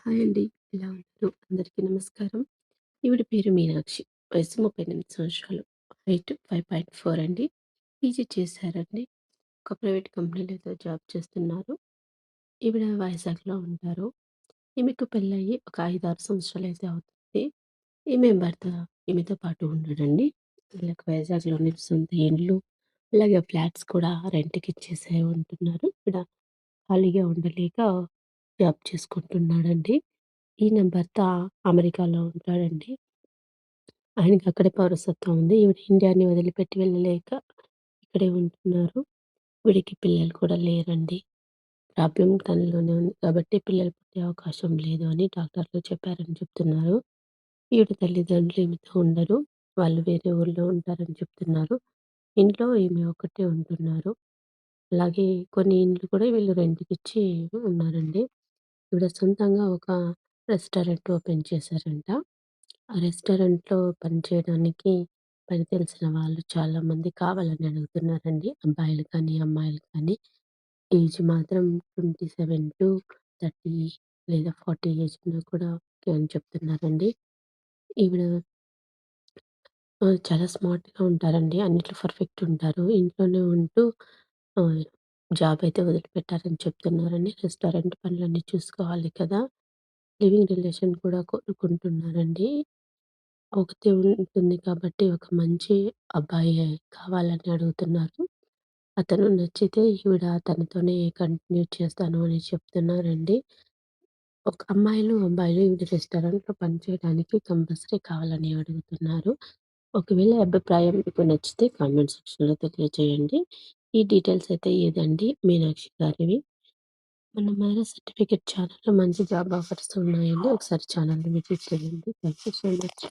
Hi అండి. ఎలా ఉన్నారు? అందరికీ నమస్కారం. ఈవిడ పేరు మీనాక్షి. వయసు 38 సంవత్సరాలు. హైట్ 5.4 అండి. పీజీ చేశారండి. ఒక ప్రైవేట్ కంపెనీలో ఏదో జాబ్ చేస్తున్నారు. ఈవిడ వైజాగ్‌లో ఉంటారు. ఈమెకు పెళ్ళయ్యి ఒక 5, 6 సంవత్సరాలైతే అవుతుంది. ఈమె భర్త ఈమెతో పాటు ఉండడండి. వీళ్ళకి వైజాగ్‌లోనే సొంత ఇండ్లు, అలాగే ఫ్లాట్స్ కూడా రెంట్‌కిచ్చేసే ఉంటున్నారు. ఈవిడ ఖాళీగా ఉండలేక జాబ్ చేసుకుంటున్నాడండి. ఈయన భర్త అమెరికాలో ఉంటాడండి. ఆయనకి అక్కడే పౌరసత్వం ఉంది. ఈవిడ ఇండియాని వదిలిపెట్టి వెళ్ళలేక ఇక్కడే ఉంటున్నారు. వీడికి పిల్లలు కూడా లేరండి. ప్రాబ్లమ్ తనలోనే ఉంది కాబట్టి పిల్లలు పుట్టే అవకాశం లేదు అని డాక్టర్లు చెప్పారని చెప్తున్నారు. ఈవిడ తల్లిదండ్రులు ఈమెతో ఉండరు. వాళ్ళు వేరే ఊర్లో ఉంటారని చెప్తున్నారు. ఇంట్లో ఈమె ఒక్కటే ఉంటున్నారు. అలాగే కొన్ని ఇండ్లు కూడా వీళ్ళు రెంట్‌కిచ్చి ఉన్నారండి. ఈవిడ సొంతంగా ఒక రెస్టారెంట్ ఓపెన్ చేశారంట. ఆ రెస్టారెంట్‌లో పనిచేయడానికి పని తెలిసిన వాళ్ళు చాలామంది కావాలని అడుగుతున్నారండి. అబ్బాయిలు కానీ, అమ్మాయిలు కానీ. ఏజ్ మాత్రం 27-30 లేదా 40 ఏజ్ ఉన్నా కూడా ఓకే అని చెప్తున్నారండి. ఈవిడ చాలా స్మార్ట్‌గా ఉంటారండి. అన్నిట్లో పర్ఫెక్ట్ ఉంటారు. ఇంట్లోనే ఉంటూ ఆహ్, జాబ్ అయితే వదిలిపెట్టారని చెప్తున్నారండి. రెస్టారెంట్ పనులన్నీ చూసుకోవాలి కదా! లివింగ్ రిలేషన్ కూడా కోరుకుంటున్నారండి. ఒకతే ఉంటుంది కాబట్టి ఒక మంచి అబ్బాయే కావాలని అడుగుతున్నారు. అతను నచ్చితే ఈవిడ తనతోనే కంటిన్యూ చేస్తాను అని చెప్తున్నారండి. ఒక అమ్మాయిలు, అబ్బాయిలు ఈవిడ రెస్టారెంట్‌లో పనిచేయడానికి కంపల్సరీ కావాలని అడుగుతున్నారు. ఒకవేళ ఈ అభిప్రాయం మీకు నచ్చితే కామెంట్ సెక్షన్‌లో తెలియజేయండి. ఈ డీటెయిల్స్ అయితే ఇదండి మీనాక్షి గారివి. మన మ్యారేజ్ సర్టిఫికేట్ ఛానెల్‌లో మంచి జాబ్ ఆఫర్స్ ఉన్నాయండి. ఒకసారి ఛానెల్‌ని విజిట్ చేయండి. Thank you so much.